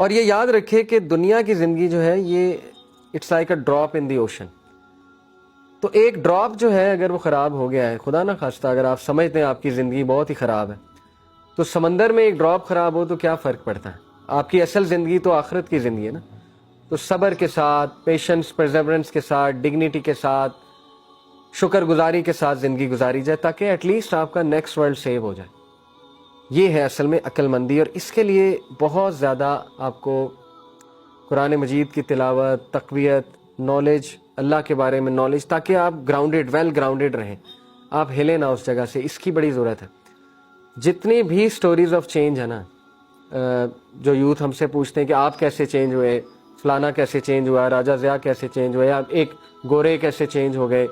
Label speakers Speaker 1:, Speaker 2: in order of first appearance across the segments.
Speaker 1: اور یہ یاد رکھے کہ دنیا کی زندگی جو ہے یہ it's like a drop in the ocean. تو ایک ڈراپ جو ہے اگر وہ خراب ہو گیا ہے، خدا نہ خواستہ اگر آپ سمجھتے ہیں آپ کی زندگی بہت ہی خراب ہے، تو سمندر میں ایک ڈراپ خراب ہو تو کیا فرق پڑتا ہے؟ آپ کی اصل زندگی تو آخرت کی زندگی ہے نا. تو صبر کے ساتھ، پیشنس، پرزیورنس کے ساتھ، ڈگنیٹی کے ساتھ، شکر گزاری کے ساتھ زندگی گزاری جائے تاکہ ایٹ لیسٹ آپ کا نیکسٹ ورلڈ سیو ہو جائے. یہ ہے اصل میں عقل مندی، اور اس کے لیے بہت زیادہ آپ کو قرآن مجید کی تلاوت، تقویت، نالج، اللہ کے بارے میں نالج، تاکہ آپ گراؤنڈیڈ، ویل گراؤنڈیڈ رہیں، آپ ہلیں نہ اس جگہ سے. اس کی بڑی ضرورت ہے. جتنی بھی سٹوریز آف چینج ہے نا، جو یوتھ ہم سے پوچھتے ہیں کہ آپ کیسے چینج ہوئے، فلانا کیسے چینج ہوا، راجہ ضیاء کیسے چینج ہوئے، یا ایک گورے کیسے چینج ہو گئے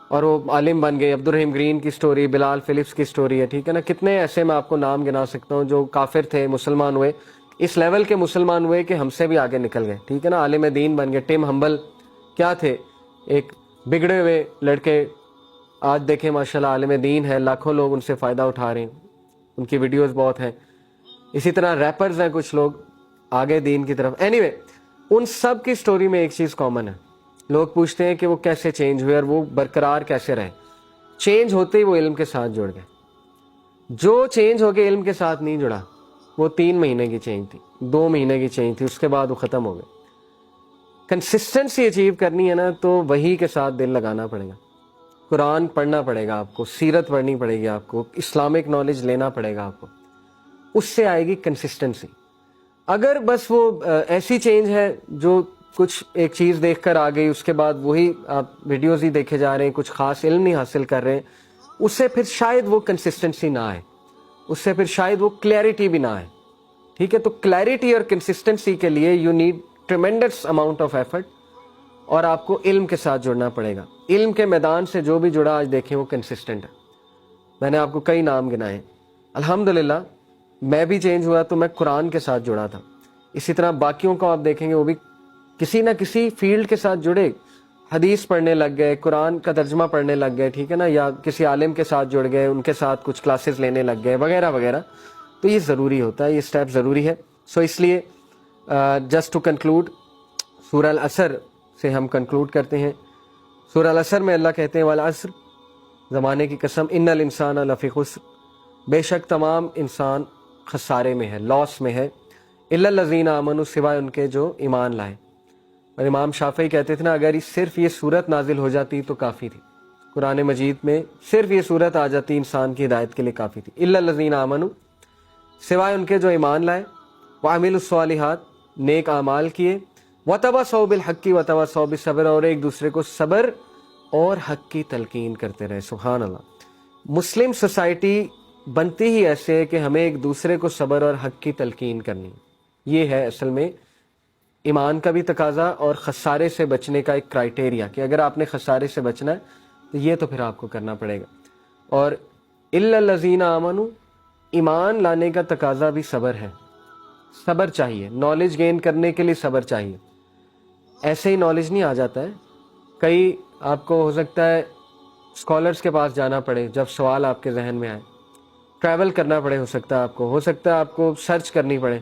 Speaker 1: اور وہ عالم بن گئے. عبدالرحیم گرین کی سٹوری، بلال فلپس کی سٹوری ہے، ٹھیک ہے نا. کتنے ایسے میں آپ کو نام گنا سکتا ہوں جو کافر تھے، مسلمان ہوئے، اس لیول کے مسلمان ہوئے کہ ہم سے بھی آگے نکل گئے، ٹھیک ہے نا. عالم دین بن گئے. ٹم ہمبل کیا تھے؟ ایک بگڑے ہوئے لڑکے، آج دیکھیں ماشاءاللہ عالم دین ہے، لاکھوں لوگ ان سے فائدہ اٹھا رہے ہیں، ان کی ویڈیوز بہت ہیں. اسی طرح ریپرز ہیں کچھ لوگ آگے دین کی طرف. اینی وے، ان سب کی سٹوری میں ایک چیز کامن ہے. لوگ پوچھتے ہیں کہ وہ کیسے چینج ہوئے اور وہ برقرار کیسے رہے. چینج ہوتے ہی وہ علم کے ساتھ جڑ گئے. جو چینج ہو کے علم کے ساتھ نہیں جڑا، وہ 3 مہینے کی چینج تھی، 2 مہینے کی چینج تھی، اس کے بعد وہ ختم ہو گئے. کنسسٹنسی اچیو کرنی ہے نا تو وہی کے ساتھ دل لگانا پڑے گا. قرآن پڑھنا پڑے گا آپ کو، سیرت پڑھنی پڑے گی آپ کو، اسلامک نالج لینا پڑے گا آپ کو. اس سے آئے گی کنسسٹنسی. اگر بس وہ ایسی چینج ہے جو کچھ ایک چیز دیکھ کر آ گئی، اس کے بعد وہی آپ ویڈیوز ہی دیکھے جا رہے ہیں، کچھ خاص علم نہیں حاصل کر رہے ہیں، اس سے پھر شاید وہ کنسسٹنسی نہ آئے، اس سے پھر شاید وہ کلیئرٹی بھی نہ آئے. ٹھیک ہے، تو کلیئرٹی اور کنسسٹنسی کے لیے you need tremendous amount of effort, اور آپ کو علم کے ساتھ جڑنا پڑے گا. علم کے میدان سے جو بھی جڑا آج دیکھیں وہ کنسسٹنٹ ہے. میں نے آپ کو کئی نام گنائے. الحمدللہ میں بھی چینج ہوا تو میں قرآن کے ساتھ جڑا تھا. اسی طرح باقیوں کو آپ دیکھیں گے وہ بھی کسی نہ کسی فیلڈ کے ساتھ جڑے، حدیث پڑھنے لگ گئے، قرآن کا ترجمہ پڑھنے لگ گئے، ٹھیک ہے نا، یا کسی عالم کے ساتھ جڑ گئے، ان کے ساتھ کچھ کلاسز لینے لگ گئے وغیرہ وغیرہ. تو یہ ضروری ہوتا ہے، یہ سٹیپ ضروری ہے. سو اس لیے جسٹ ٹو کنکلوڈ، سورہ العصر سے ہم کنکلوڈ کرتے ہیں. سورہ العصر میں اللہ کہتے ہیں والعصر، زمانے کی قسم، ان الانسان لفی خسر، بے شک تمام انسان خسارے میں ہے، لاس میں ہے، الا الذین آمنوا، سوائے ان کے جو ایمان لائے. اور امام شافعی کہتے تھے نا، اگر صرف یہ صورت نازل ہو جاتی تو کافی تھی. قرآن مجید میں صرف یہ صورت آ جاتی انسان کی ہدایت کے لیے کافی تھی. الا الذین آمنوا، سوائے ان کے جو ایمان لائے، وعملوا الصالحات، نیک اعمال کیے، وتواصوا بالحق وتواصوا بالصبر، اور ایک دوسرے کو صبر اور حق کی تلقین کرتے رہے. سبحان اللہ. مسلم سوسائٹی بنتی ہی ایسے ہے کہ ہمیں ایک دوسرے کو صبر اور حق کی تلقین کرنی. یہ ہے اصل میں ایمان کا بھی تقاضا اور خسارے سے بچنے کا ایک کرائٹیریا، کہ اگر آپ نے خسارے سے بچنا ہے تو یہ تو پھر آپ کو کرنا پڑے گا. اور الا الذین آمنوا، ایمان لانے کا تقاضا بھی صبر ہے. صبر چاہیے، نالج گین کرنے کے لیے صبر چاہیے. ایسے ہی نالج نہیں آ جاتا ہے. کئی آپ کو ہو سکتا ہے اسکالرس کے پاس جانا پڑے جب سوال آپ کے ذہن میں آئے، ٹریول کرنا پڑے، ہو سکتا ہے آپ کو سرچ کرنی پڑے.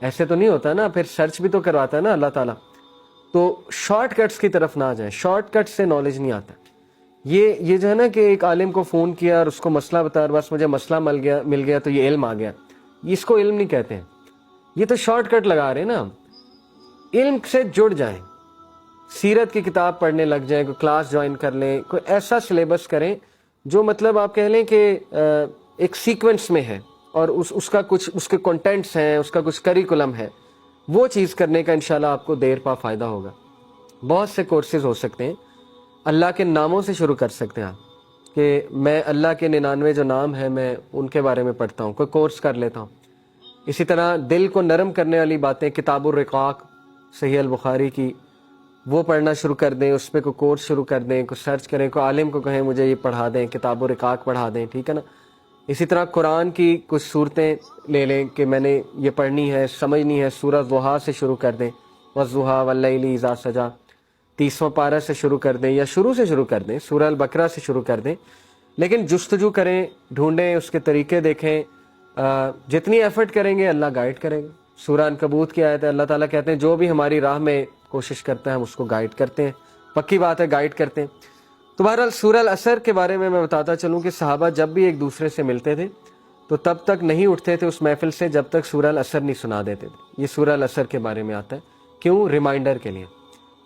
Speaker 1: ایسے تو نہیں ہوتا نا، پھر سرچ بھی تو کرواتا ہے نا اللہ تعالیٰ. تو شارٹ کٹس کی طرف نہ جائیں، شارٹ کٹ سے نالج نہیں آتا. یہ جو ہے نا کہ ایک عالم کو فون کیا اور اس کو مسئلہ بتا، اور بس مجھے مسئلہ مل گیا تو یہ علم آ گیا، اس کو علم نہیں کہتے ہیں. یہ تو شارٹ کٹ لگا رہے ہیں نا. علم سے جڑ جائیں، سیرت کی کتاب پڑھنے لگ جائیں، کوئی کلاس جوائن کر لیں، کوئی ایسا سلیبس کریں جو مطلب آپ کہہ لیں کہ ایک سیکوینس میں ہے، اور اس کا کچھ اس کے کنٹینٹس ہیں، اس کا کچھ کریکولم ہے. وہ چیز کرنے کا انشاءاللہ آپ کو دیر پا فائدہ ہوگا. بہت سے کورسز ہو سکتے ہیں. اللہ کے ناموں سے شروع کر سکتے ہیں آپ، کہ میں اللہ کے 99 جو نام ہیں میں ان کے بارے میں پڑھتا ہوں، کوئی کورس کر لیتا ہوں. اسی طرح دل کو نرم کرنے والی باتیں، کتاب الرقاق صحیح البخاری کی، وہ پڑھنا شروع کر دیں، اس پہ کوئی کورس شروع کر دیں، کوئی سرچ کریں، کوئی عالم کو کہیں مجھے یہ پڑھا دیں، کتاب الرقاق پڑھا دیں، ٹھیک ہے نا. اسی طرح قرآن کی کچھ صورتیں لے لیں کہ میں نے یہ پڑھنی ہے، سمجھنی ہے. سورہ ضحیٰ سے شروع کر دیں، والضحیٰ واللیل اذا سجا، 30واں پارہ سے شروع کر دیں، یا شروع سے شروع کر دیں، سورہ البقرہ سے شروع کر دیں. لیکن جستجو کریں، ڈھونڈیں، اس کے طریقے دیکھیں. جتنی ایفرٹ کریں گے اللہ گائیڈ کرے گا. سورہ عنکبوت کی آیت ہے، اللہ تعالیٰ کہتے ہیں جو بھی ہماری راہ میں کوشش کرتا ہے ہم اس کو گائیڈ کرتے ہیں، پکی بات ہے گائیڈ کرتے ہیں۔ تو بہرحال سورہ العصر کے بارے میں بتاتا چلوں کہ صحابہ جب بھی ایک دوسرے سے ملتے تھے تو تب تک نہیں اٹھتے تھے اس محفل سے جب تک سورہ العصر نہیں سنا دیتے تھے۔ یہ سورہ العصر کے بارے میں آتا ہے، کیوں؟ ریمائنڈر کے لیے،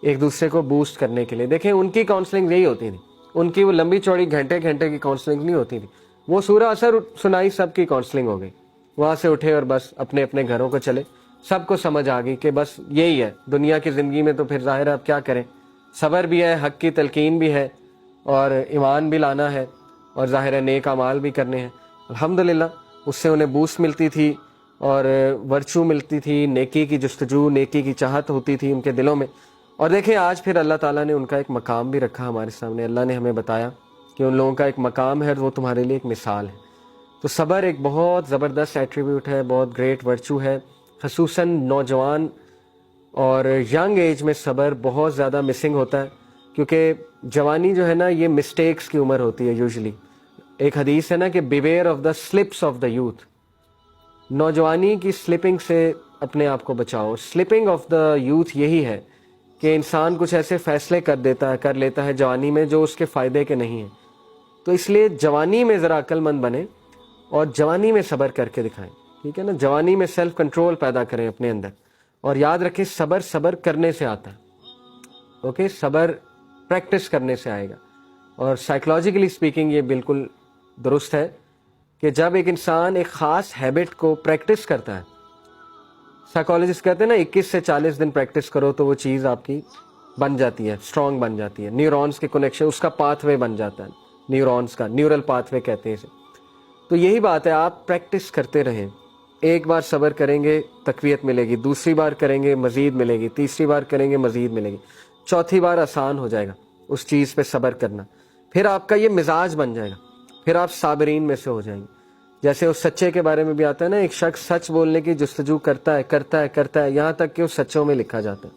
Speaker 1: ایک دوسرے کو بوسٹ کرنے کے لیے۔ دیکھیں ان کی کاؤنسلنگ یہی ہوتی تھی، ان کی وہ لمبی چوڑی گھنٹے گھنٹے کی کاؤنسلنگ نہیں ہوتی تھی، وہ سورہ العصر سنائی سب کی کاؤنسلنگ ہو گئی، وہاں سے اٹھے اور بس اپنے اپنے گھروں کو چلے، سب کو سمجھ آ گئی کہ بس یہی ہے دنیا کی زندگی میں۔ تو پھر ظاہر ہے اب کیا کریں، صبر بھی ہے، حق کی تلقین بھی ہے، اور ایمان بھی لانا ہے، اور ظاہر ہے نیک اعمال بھی کرنے ہیں۔ الحمدللہ اس سے انہیں بوسٹ ملتی تھی اور ورچو ملتی تھی، نیکی کی جستجو، نیکی کی چاہت ہوتی تھی ان کے دلوں میں۔ اور دیکھیں آج پھر اللہ تعالیٰ نے ان کا ایک مقام بھی رکھا ہمارے سامنے، اللہ نے ہمیں بتایا کہ ان لوگوں کا ایک مقام ہے اور وہ تمہارے لیے ایک مثال ہے۔ تو صبر ایک بہت زبردست ایٹریبیوٹ ہے، بہت گریٹ ورچو ہے، خصوصاً نوجوان اور ینگ ایج میں صبر بہت زیادہ مسنگ ہوتا ہے، کیونکہ جوانی جو ہے نا یہ مسٹیکس کی عمر ہوتی ہے یوزلی۔ ایک حدیث ہے نا کہ beware of the slips of the youth, نوجوانی کی سلپنگ سے اپنے آپ کو بچاؤ۔ سلپنگ آف دا یوتھ یہی ہے کہ انسان کچھ ایسے فیصلے کر لیتا ہے جوانی میں جو اس کے فائدے کے نہیں ہیں۔ تو اس لیے جوانی میں ذرا عقل مند بنیں اور جوانی میں صبر کر کے دکھائیں، ٹھیک ہے نا؟ جوانی میں سیلف کنٹرول پیدا کریں اپنے اندر، اور یاد رکھیں صبر کرنے سے آتا ہے، اوکے؟ صبر پریکٹس کرنے سے آئے گا۔ اور سائیکولوجیکلی سپیکنگ یہ بالکل درست ہے کہ جب ایک انسان ایک خاص ہیبٹ کو پریکٹس کرتا ہے، سائیکالوجسٹ کہتے ہیں نا 21 سے 40 دن پریکٹس کرو تو وہ چیز آپ کی بن جاتی ہے، اسٹرانگ بن جاتی ہے، نیورونز کے کنیکشن، اس کا پاتھ وے بن جاتا ہے، نیورونز کا نیورل پاتھ وے کہتے ہیں اسے۔ تو یہی بات ہے، آپ پریکٹس کرتے رہیں، ایک بار صبر کریں گے تقویت ملے گی، دوسری بار کریں گے مزید ملے گی، تیسری بار کریں گے مزید ملے گی، چوتھی بار آسان ہو جائے گا اس چیز پہ صبر کرنا، پھر آپ کا یہ مزاج بن جائے گا، پھر آپ صابرین میں سے ہو جائیں گے۔ جیسے اس سچے کے بارے میں بھی آتا ہے نا، ایک شخص سچ بولنے کی جستجو کرتا ہے یہاں تک کہ وہ سچوں میں لکھا جاتا ہے،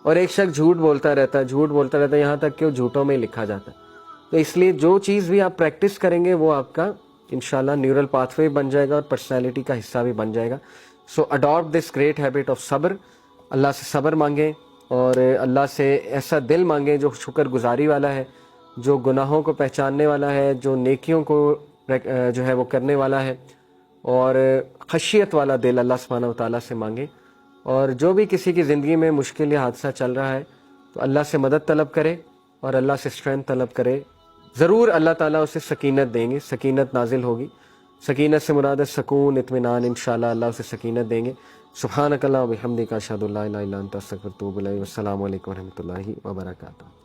Speaker 1: اور ایک شخص جھوٹ بولتا رہتا ہے یہاں تک کہ وہ جھوٹوں میں لکھا جاتا ہے۔ تو اس لیے جو چیز بھی آپ پریکٹس کریں گے وہ آپ کا انشاءاللہ نیورل پاتھ وے بن جائے گا اور پرسنالٹی کا حصہ بھی بن جائے گا۔ So adopt this great habit of صبر، اللہ سے صبر مانگیں اور اللہ سے ایسا دل مانگیں جو شکر گزاری والا ہے، جو گناہوں کو پہچاننے والا ہے، جو نیکیوں کو جو ہے وہ کرنے والا ہے، اور خشیت والا دل اللہ سبحانہ و تعالیٰ سے مانگیں۔ اور جو بھی کسی کی زندگی میں مشکل یا حادثہ چل رہا ہے تو اللہ سے مدد طلب کرے اور اللہ سے اسٹرینتھ طلب کرے، ضرور اللہ تعالیٰ اسے سکینت دیں گے، سکینت نازل ہوگی۔ سکینت سے مراد ہے سکون، اطمینان، انشاءاللہ اللہ اسے سکینت دیں گے۔ سبحانک اللہم و بحمدک، اشہد ان لا الہ الا انت، استغفرک و اتوب الیک۔ والسلام علیکم و رحمۃ اللہ وبرکاتہ۔